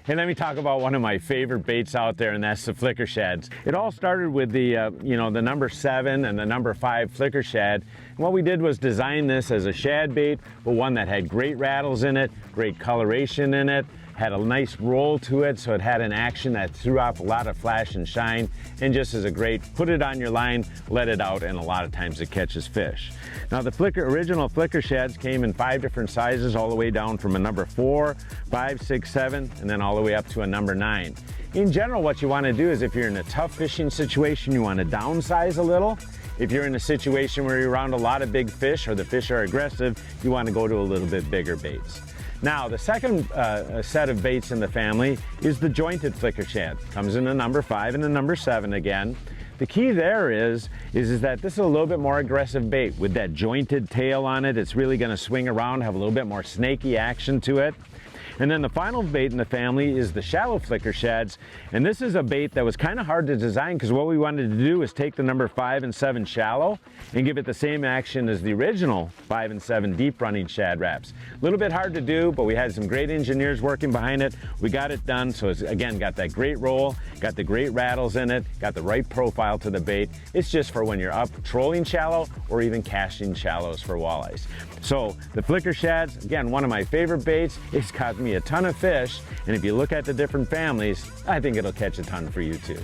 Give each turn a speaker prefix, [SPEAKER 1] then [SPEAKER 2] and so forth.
[SPEAKER 1] And let me talk about one of my favorite baits out there, and that's the flicker shads. It all started with the, the number 7 and the number 5 flicker shad. And what we did was design this as a shad bait, but one that had great rattles in it, great coloration in it, had a nice roll to it, so it had an action that threw off a lot of flash and shine, and just as a great, put it on your line, let it out, and a lot of times it catches fish. Now the original flicker shads came in 5 different sizes, all the way down from a number 4, 5, 6, 7, and then all the way up to a number 9. In general, what you want to do is if you're in a tough fishing situation, you want to downsize a little. If you're in a situation where you're around a lot of big fish or the fish are aggressive, you want to go to a little bit bigger baits. Now, the second set of baits in the family is the jointed flicker shad. Comes in a number 5 and a number 7 again. The key there is that this is a little bit more aggressive bait. With that jointed tail on it, it's really going to swing around, have a little bit more snaky action to it. And then the final bait in the family is the shallow flicker shads. And this is a bait that was kind of hard to design because what we wanted to do is take the number 5 and 7 shallow and give it the same action as the original 5 and 7 deep running shad wraps. A little bit hard to do, but we had some great engineers working behind it. We got it done, so it's again got that great roll, got the great rattles in it, got the right profile to the bait. It's just for when you're up trolling shallow or even casting shallows for walleyes. So the flicker shads, again, one of my favorite baits. It's caught me a ton of fish, and if you look at the different families, I think it'll catch a ton for you too.